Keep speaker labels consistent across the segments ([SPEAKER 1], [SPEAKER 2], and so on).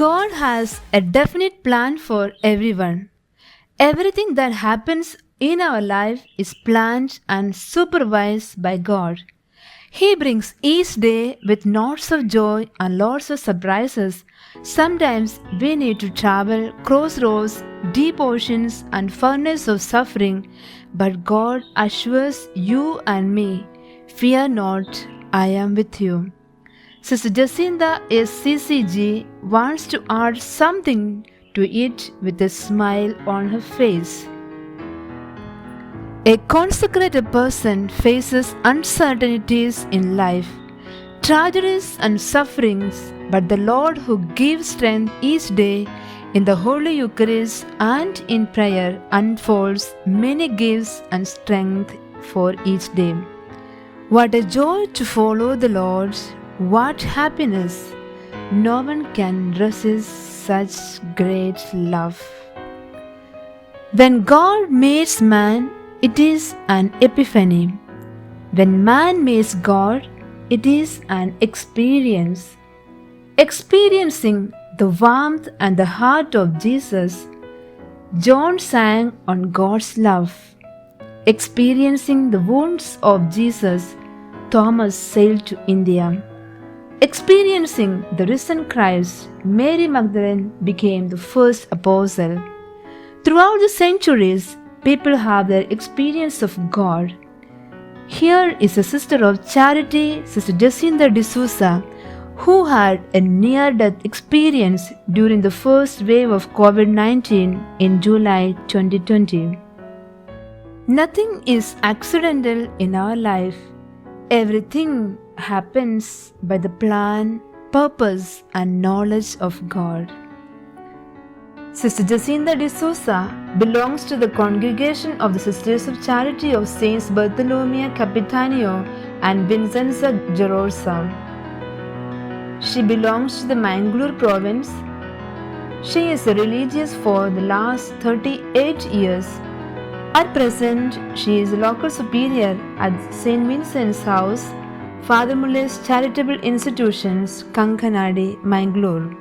[SPEAKER 1] God has a definite plan for everyone. Everything that happens in our life is planned and supervised by God. He brings each day with lots of joy and lots of surprises. Sometimes we need to travel crossroads, deep oceans, and furnace of suffering, but God assures you and me, fear not, I am with you. Sister Jecinta SCCG wants to add something to it with a smile on her face. A consecrated person faces uncertainties in life, tragedies and sufferings, but the Lord who gives strength each day in the Holy Eucharist and in prayer unfolds many gifts and strength for each day. What a joy to follow the Lord! What happiness! No one can resist such great love. When God meets man, it is an epiphany. When man meets God, it is an experience. Experiencing the warmth and the heart of Jesus, John sang on God's love. Experiencing the wounds of Jesus, Thomas sailed to India. Experiencing the risen Christ, Mary Magdalene became the first apostle. Throughout the centuries, people have their experience of God. Here is a sister of charity, Sister Jecintha D'Souza, who had a near-death experience during the first wave of COVID-19 in July 2020. Nothing is accidental in our life. Everything happens by the plan, purpose, and knowledge of God. Sister Jecintha D'Souza belongs to the congregation of the Sisters of Charity of Saints Bartholomew Capitanio and Vincenza Gerosa. She belongs to the Mangalore province. She is a religious for the last 38 years. At present, she is a local superior at St. Vincent's House, Father Muller's Charitable Institutions, Kankanadi, Mangalore.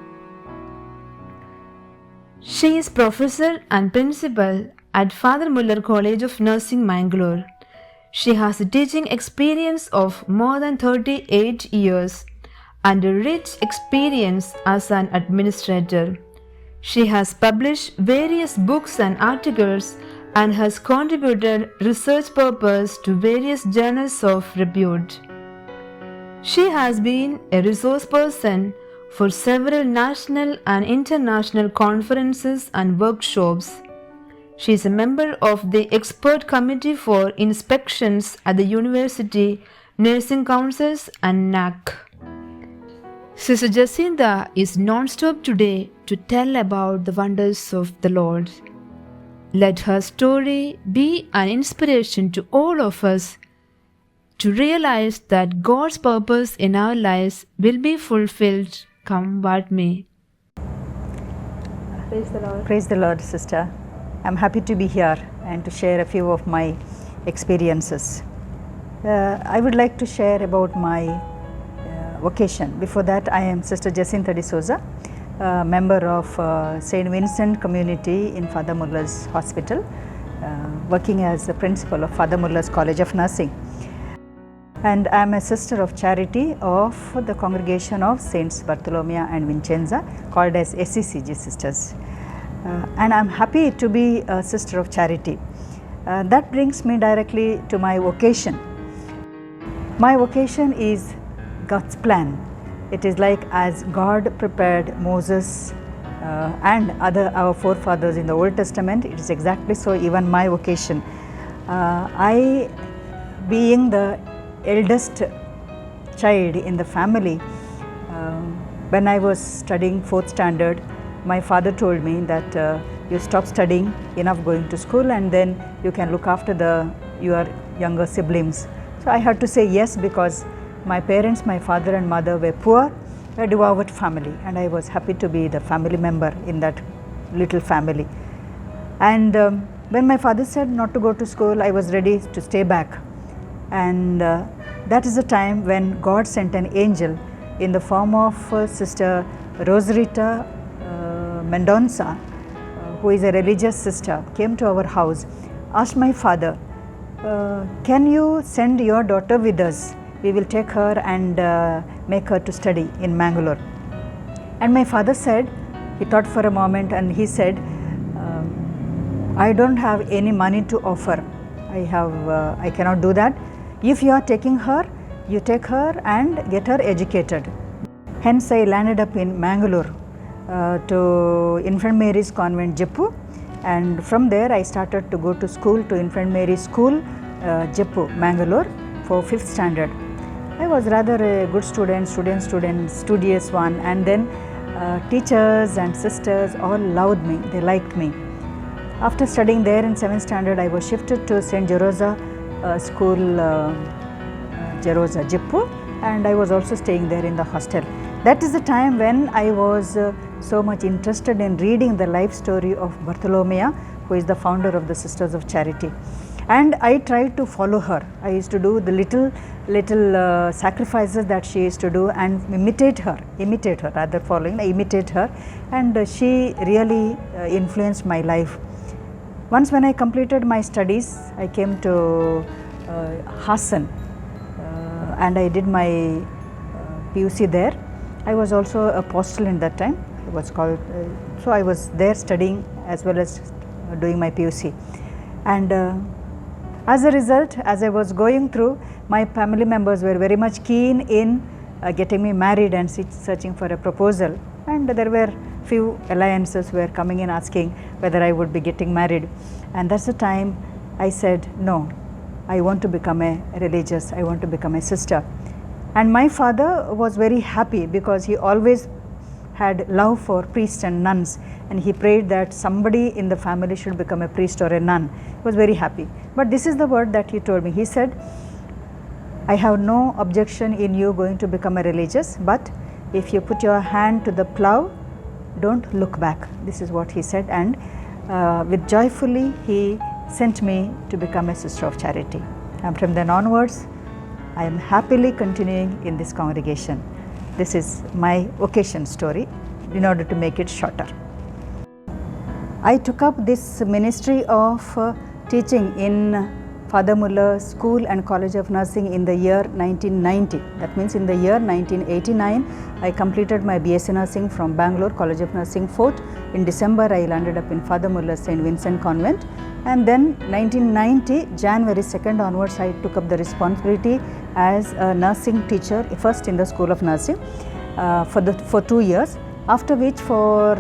[SPEAKER 1] She is professor and principal at Father Muller College of Nursing, Mangalore. She has a teaching experience of more than 38 years and a rich experience as an administrator. She has published various books and articles and has contributed research papers to various journals of repute. She has been a resource person for several national and international conferences and workshops. She is a member of the Expert Committee for Inspections at the University, Nursing Councils and NAC. Sister Jecinta is non-stop today to tell about the wonders of the Lord. Let her story be an inspiration to all of us to realize that God's purpose in our lives will be fulfilled, come what may.
[SPEAKER 2] Praise the Lord.
[SPEAKER 3] Praise the Lord, sister. I'm happy to be here and to share a few of my experiences. I would like to share about my vocation. Before that, I am Sister Jecintha D'Souza, member of St. Vincent community in Father Muller's Hospital, working as the principal of Father Muller's College of Nursing. And I am a sister of charity of the congregation of Saints Bartholomew and Vincenza, called as SCCJ sisters. And I am happy to be a sister of charity. That brings me directly to my vocation. My vocation is God's plan. It is like as God prepared Moses and our forefathers in the Old Testament, it is exactly so even my vocation. I, being the eldest child in the family, when I was studying 4th standard, my father told me that you stop studying, enough going to school, and then you can look after your younger siblings. So I had to say yes, because my parents, my father and mother, were poor, a devout family, and I was happy to be the family member in that little family. And when my father said not to go to school, I was ready to stay back. And that is the time when God sent an angel in the form of Sister Rosarita Mendonça, who is a religious sister, came to our house, asked my father, can you send your daughter with us? We will take her and make her to study in Mangalore. And my father said, he thought for a moment and he said, I don't have any money to offer. I cannot do that. If you are taking her, you take her and get her educated. Hence I landed up in Mangalore to Infant Mary's Convent, Jeppu, and from there I started to go to school, to Infant Mary's School, Jeppu, Mangalore, for 5th standard. I was rather a good student, studious one, and then teachers and sisters all loved me, they liked me. After studying there in 7th standard, I was shifted to St. Jeroza School, Jeroza, Jeppu, and I was also staying there in the hostel. That is the time when I was so much interested in reading the life story of Bartholomew, who is the founder of the Sisters of Charity. And I tried to follow her. I used to do the little sacrifices that she used to do and imitate her rather following, imitate her, and she really influenced my life. Once when I completed my studies, I came to Hassan and I did my PUC there. I was also a postal in that time, it was called, so I was there studying as well as doing my PUC. And as a result, as I was going through, my family members were very much keen in getting me married and searching for a proposal, and there were few alliances were coming in asking whether I would be getting married, and that's the time I said no, I want to become a religious, I want to become a sister. And my father was very happy because he always had love for priests and nuns, and he prayed that somebody in the family should become a priest or a nun. He was very happy. But this is the word that he told me. He said, I have no objection in you going to become a religious, but if you put your hand to the plow, don't look back. This is what he said, and with joyfully he sent me to become a Sister of Charity. And from then onwards, I am happily continuing in this congregation. This is my vocation story in order to make it shorter. I took up this ministry of teaching in Father Muller School and College of Nursing in the year 1990. That means in the year 1989, I completed my BSc Nursing from Bangalore College of Nursing Fort. In December, I landed up in Father Muller St. Vincent Convent. And then 1990, January 2nd onwards, I took up the responsibility as a nursing teacher, first in the School of Nursing for 2 years. After which for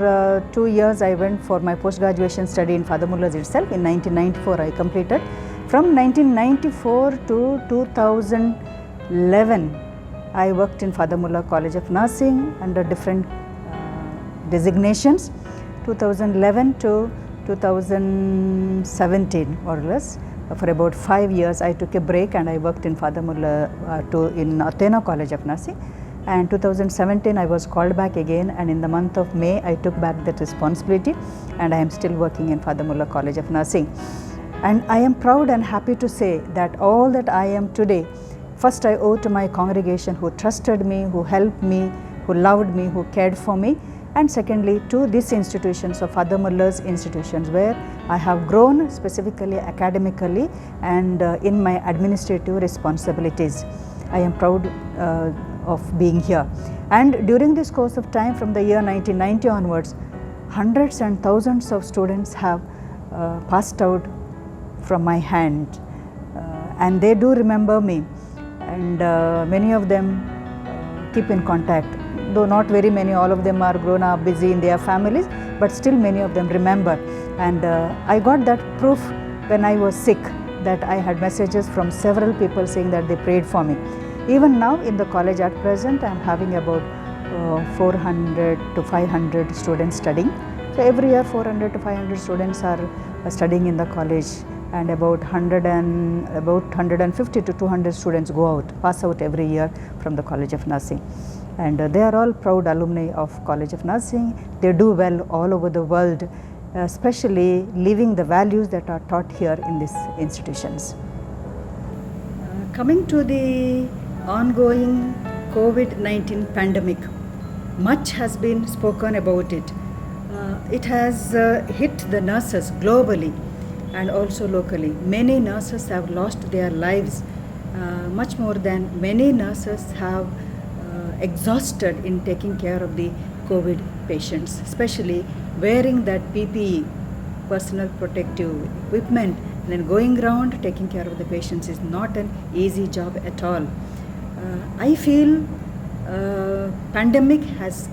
[SPEAKER 3] 2 years I went for my post-graduation study in Father Muller's itself. In 1994 I completed. From 1994 to 2011 I worked in Father Muller College of Nursing under different designations. 2011 to 2017 more or less. For about 5 years I took a break and I worked in Father Muller in Athena College of Nursing. And 2017 I was called back again, and in the month of May I took back that responsibility, and I am still working in Father Muller College of Nursing. And I am proud and happy to say that all that I am today, first I owe to my congregation who trusted me, who helped me, who loved me, who cared for me, and secondly to these institutions of Father Muller's institutions where I have grown specifically academically and in my administrative responsibilities. I am proud of being here. And during this course of time from the year 1990 onwards, hundreds and thousands of students have passed out from my hand, and they do remember me, and many of them keep in contact, though not very many, all of them are grown up busy in their families, but still many of them remember. And I got that proof when I was sick, that I had messages from several people saying that they prayed for me. Even now in the college at present, I am having about 400 to 500 students studying. So every year 400 to 500 students are studying in the college, and about 150 to 200 students pass out every year from the College of Nursing. And they are all proud alumni of College of Nursing. They do well all over the world, especially living the values that are taught here in these institutions. Coming to the ongoing COVID-19 pandemic, much has been spoken about it. it has hit the nurses globally and also locally. Many nurses have lost their lives, much more than many nurses have exhausted in taking care of the COVID patients, especially wearing that PPE, personal protective equipment, and then going around taking care of the patients is not an easy job at all. I feel pandemic has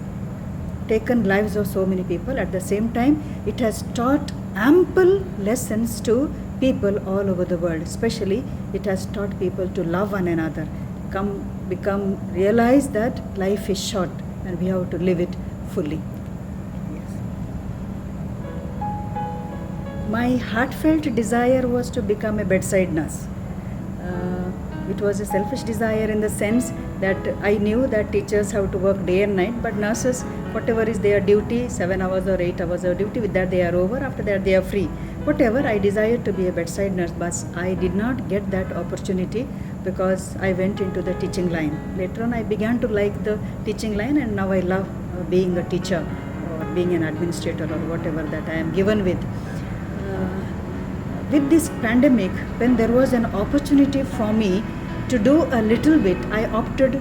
[SPEAKER 3] taken lives of so many people. At the same time, it has taught ample lessons to people all over the world. Especially, it has taught people to love one another, realize that life is short and we have to live it fully. Yes. My heartfelt desire was to become a bedside nurse. It was a selfish desire in the sense that I knew that teachers have to work day and night, but nurses, whatever is their duty, 7 hours or 8 hours of duty, with that they are over, after that they are free. Whatever, I desired to be a bedside nurse, but I did not get that opportunity because I went into the teaching line. Later on I began to like the teaching line, and now I love being a teacher or being an administrator or whatever that I am given with. With this pandemic, when there was an opportunity for me to do a little bit, I opted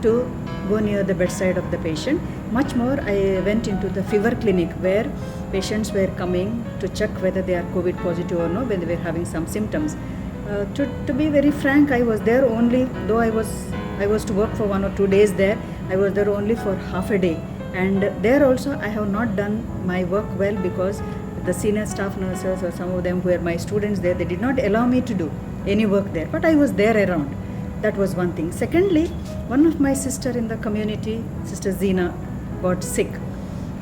[SPEAKER 3] to go near the bedside of the patient. Much more, I went into the fever clinic where patients were coming to check whether they are COVID positive or no, when they were having some symptoms. To be very frank, I was there only, though I was to work for 1 or 2 days there, I was there only for half a day. And there also I have not done my work well because the senior staff nurses or some of them who were my students there, they did not allow me to do any work there, but I was there around. That was one thing. Secondly, one of my sister in the community, Sister Zina, got sick.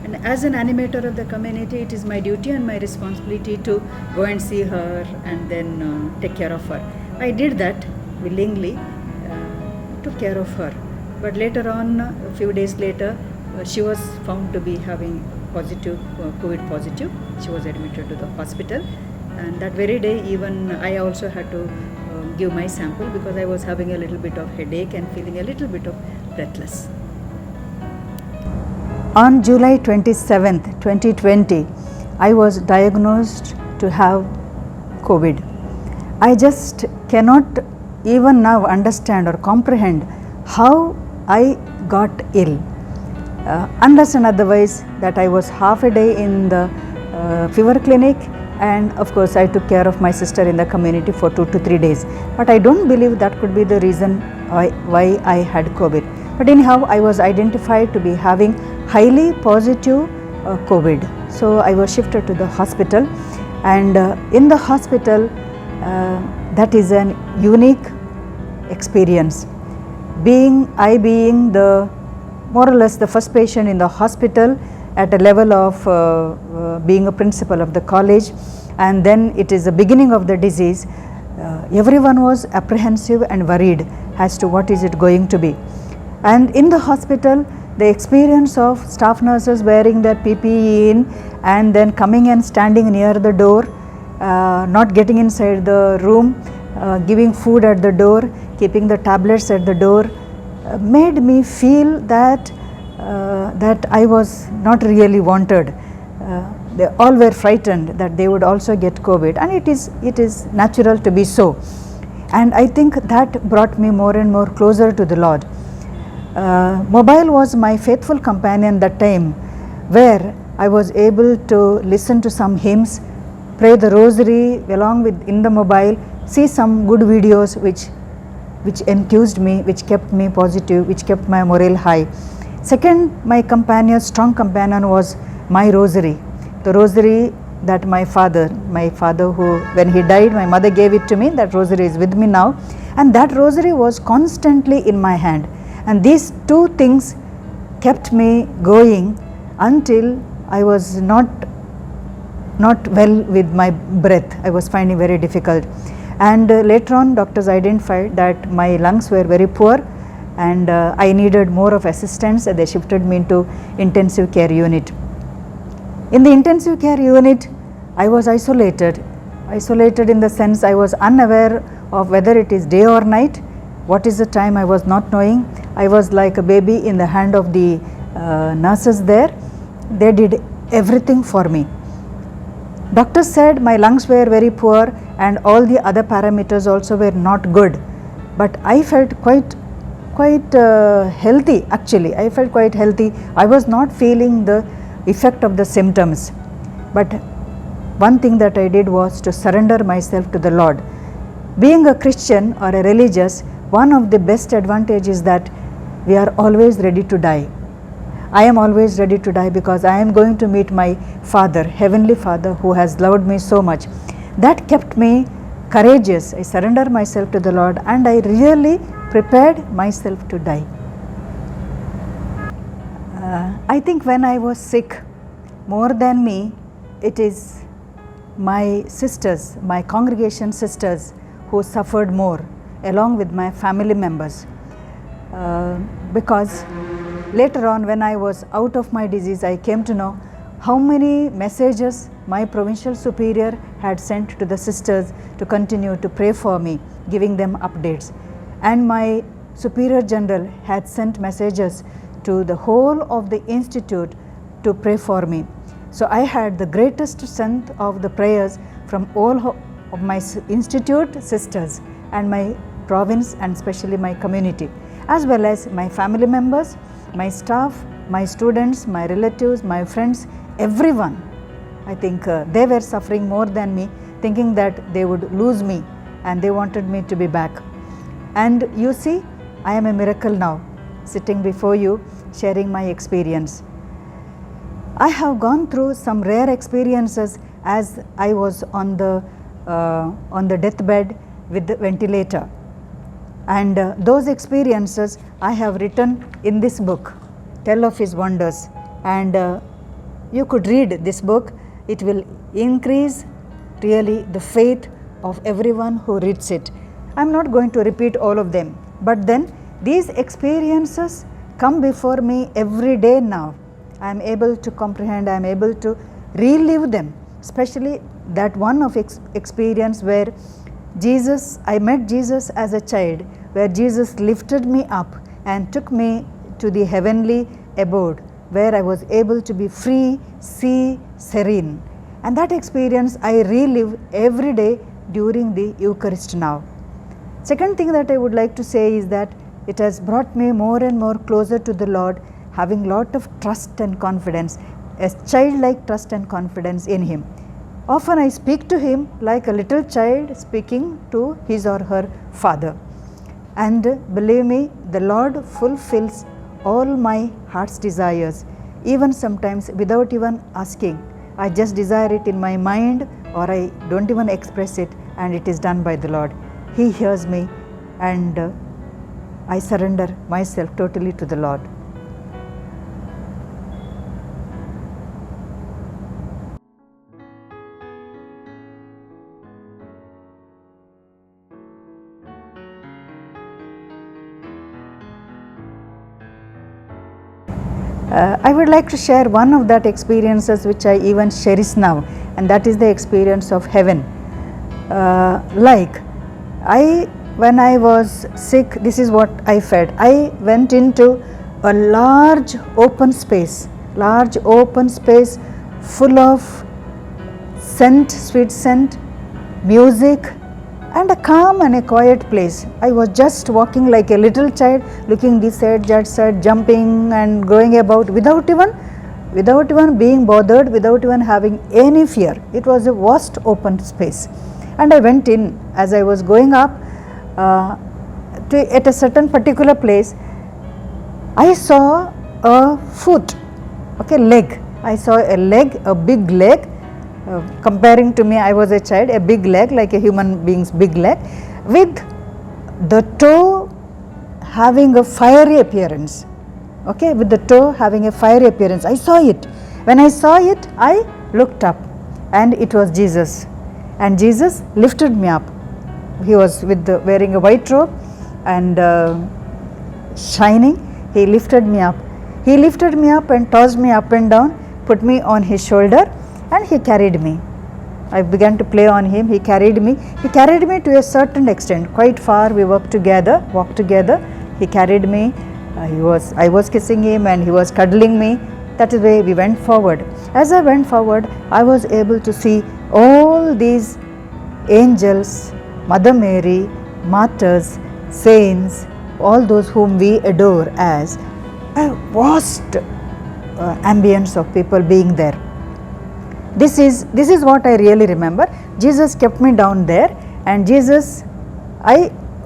[SPEAKER 3] And as an animator of the community, it is my duty and my responsibility to go and see her and then take care of her. I did that willingly, took care of her. But later on, a few days later, she was found to be having positive, COVID positive. She was admitted to the hospital, and that very day even I also had to give my sample because I was having a little bit of headache and feeling a little bit of breathless. On July 27th, 2020, I was diagnosed to have COVID. I just cannot even now understand or comprehend how I got ill. Unless and otherwise that I was half a day in the fever clinic, and of course I took care of my sister in the community for 2 to 3 days. But I don't believe that could be the reason why I had COVID. But anyhow, I was identified to be having highly positive COVID. So I was shifted to the hospital, and in the hospital that is an unique experience. Being the more or less the first patient in the hospital at a level of being a principal of the college, and then it is the beginning of the disease. Everyone was apprehensive and worried as to what is it going to be. And in the hospital, the experience of staff nurses wearing their PPE in and then coming and standing near the door, not getting inside the room, giving food at the door, keeping the tablets at the door, made me feel that I was not really wanted. They all were frightened that they would also get COVID, and it is natural to be so. And I think that brought me more and more closer to the Lord. Mobile was my faithful companion that time, where I was able to listen to some hymns, pray the rosary along with in the mobile, see some good videos which enthused me, which kept me positive, which kept my morale high. Second, my companion, strong companion, was my rosary. The rosary that my father who, when he died, my mother gave it to me. That rosary is with me now, and that rosary was constantly in my hand. And these two things kept me going until I was not well with my breath. I was finding very difficult. And later on, doctors identified that my lungs were very poor, and I needed more of assistance. They shifted me into intensive care unit. In the intensive care unit, I was isolated in the sense I was unaware of whether it is day or night. What is the time, I was not knowing. I was like a baby in the hand of the nurses there. They did everything for me. Doctor said my lungs were very poor and all the other parameters also were not good, but I felt quite healthy. Actually, I felt quite healthy. I was not feeling the effect of the symptoms, but one thing that I did was to surrender myself to the Lord. Being a Christian or a religious, one of the best advantages is that we are always ready to die. I am always ready to die because I am going to meet my Father, Heavenly Father, who has loved me so much. That kept me courageous. I surrendered myself to the Lord and I really prepared myself to die. I think when I was sick, more than me, it is my sisters, my congregation sisters, who suffered more, along with my family members. Because later on, when I was out of my disease, I came to know how many messages my provincial superior had sent to the sisters to continue to pray for me, giving them updates. And my superior general had sent messages to the whole of the institute to pray for me. So I had the greatest strength of the prayers from all of my institute sisters and my province and especially my community, as well as my family members, my staff, my students, my relatives, my friends, everyone. I think they were suffering more than me, thinking that they would lose me and they wanted me to be back. And you see, I am a miracle now, sitting before you, sharing my experience. I have gone through some rare experiences as I was on the deathbed with the ventilator. And those experiences I have written in this book, Tell of His Wonders. And you could read this book. It will increase really the faith of everyone who reads it. I am not going to repeat all of them, but then these experiences come before me every day now. I am able to comprehend, I am able to relive them, especially that one of experience where I met Jesus as a child, where Jesus lifted me up and took me to the heavenly abode, where I was able to be free, see, serene. And that experience I relive every day during the Eucharist now. Second thing that I would like to say is that it has brought me more and more closer to the Lord, having lot of trust and confidence, a childlike trust and confidence in Him. Often I speak to Him like a little child speaking to his or her father. And believe me, the Lord fulfills all my heart's desires, even sometimes without even asking. I just desire it in my mind, or I don't even express it, and it is done by the Lord. He hears me, and I surrender myself totally to the Lord. I would like to share one of that experiences which I even cherish now, and that is the experience of heaven. When I was sick, this is what I felt. I went into a large open space full of scent, sweet scent, music, and a calm and a quiet place. I was just walking like a little child, looking this side, that side, jumping and going about without even being bothered, without even having any fear. It was a vast open space. And I went in. As I was going up at a certain particular place, I saw a foot, leg. I saw a leg, a big leg. Comparing to me, I was a child, a big leg, like a human being's big leg, with the toe having a fiery appearance. With the toe having a fiery appearance. I saw it. When I saw it, I looked up, and it was Jesus. And Jesus lifted me up. He was wearing a white robe and shining. He lifted me up. He lifted me up and tossed me up and down, put me on His shoulder, and He carried me. I began to play on Him. He carried me. He carried me to a certain extent, quite far. We walked together. He carried me. I was kissing Him, and He was cuddling me. that is why we went forward. As I went forward, I was able to see all these angels, Mother Mary, martyrs, saints, all those whom we adore, as a vast ambience of people being there. This is what I really remember. Jesus kept me down there, and Jesus,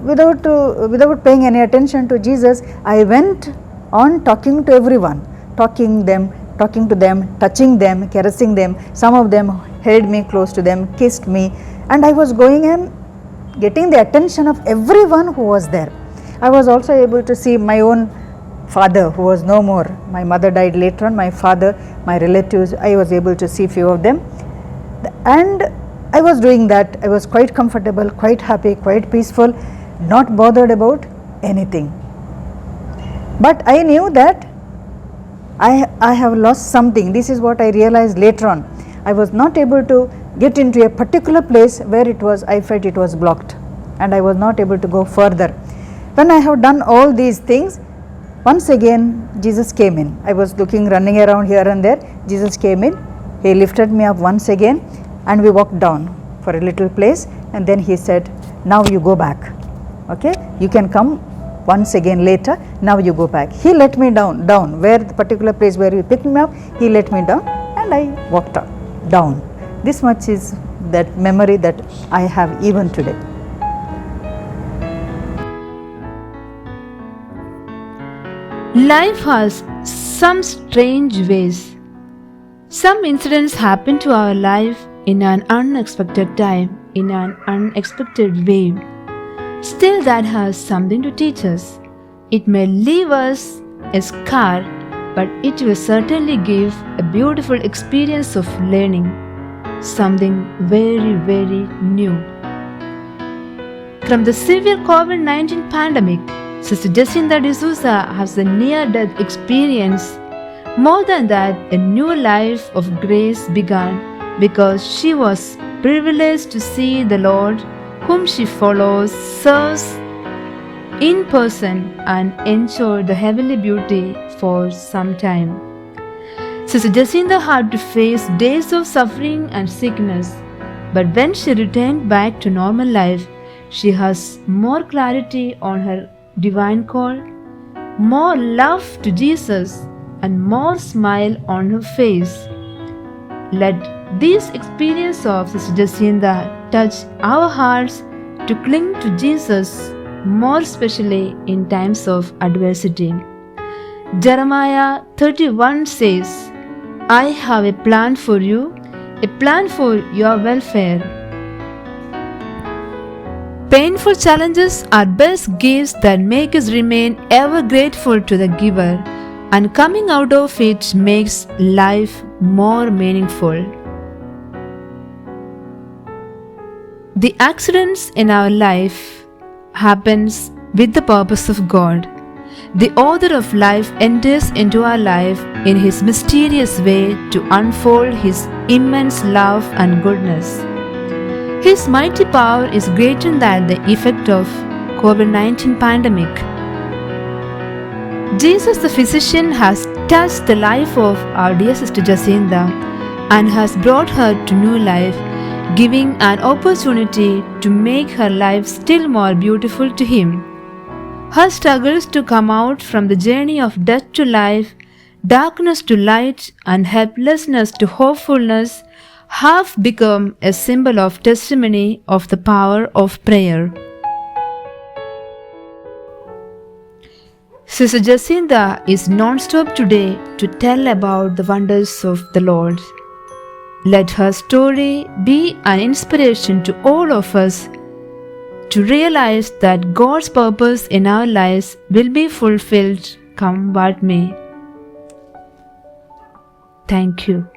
[SPEAKER 3] without paying any attention to Jesus, I went on talking to everyone, talking to them, touching them, caressing them. Some of them held me close to them, kissed me, and I was going and getting the attention of everyone who was there. I was also able to see my own father, who was no more. My mother died later on. My father, my relatives, I was able to see few of them, and I was doing that. I was quite comfortable, quite happy, quite peaceful, not bothered about anything. But I knew that I have lost something. This is what I realized later on. I was not able to get into a particular place where I felt it was blocked, and I was not able to go further. When I have done all these things, once again Jesus came in. I was running around here and there. Jesus came in. He lifted me up once again, and we walked down for a little place, and then he said, now you go back. Okay, you can come once again later. Now you go back. He let me down where the particular place where he picked me up, he let me down, and I walked down. This much is that memory that I have even today.
[SPEAKER 1] Life has some strange ways. Some incidents happen to our life in an unexpected time, in an unexpected way. Still, that has something to teach us. It may leave us a scar, but it will certainly give a beautiful experience of learning something very, very new. From the severe COVID-19 pandemic, Sister Jecintha D'Souza has a near-death experience. More than that, a new life of grace began because she was privileged to see the Lord, whom she follows, serves in person, and enjoy the heavenly beauty for some time. Sister Jecinta had to face days of suffering and sickness, but when she returned back to normal life, she has more clarity on her divine call, more love to Jesus, and more smile on her face. Let this experience of Sister Jecinta touch our hearts to cling to Jesus, more especially in times of adversity. Jeremiah 31 says, I have a plan for you, a plan for your welfare. Painful challenges are best gifts that make us remain ever grateful to the giver, and coming out of it makes life more meaningful. The accidents in our life happens with the purpose of God. The author of life enters into our life in his mysterious way to unfold his immense love and goodness. His mighty power is greater than the effect of COVID-19 pandemic. Jesus the physician has touched the life of our dear Sister Jecinta and has brought her to new life, giving an opportunity to make her life still more beautiful to him. Her struggles to come out from the journey of death to life, darkness to light, and helplessness to hopefulness have become a symbol of testimony of the power of prayer. Sister Jecinta is non-stop today to tell about the wonders of the Lord. Let her story be an inspiration to all of us to realize that God's purpose in our lives will be fulfilled, come what may. Thank you.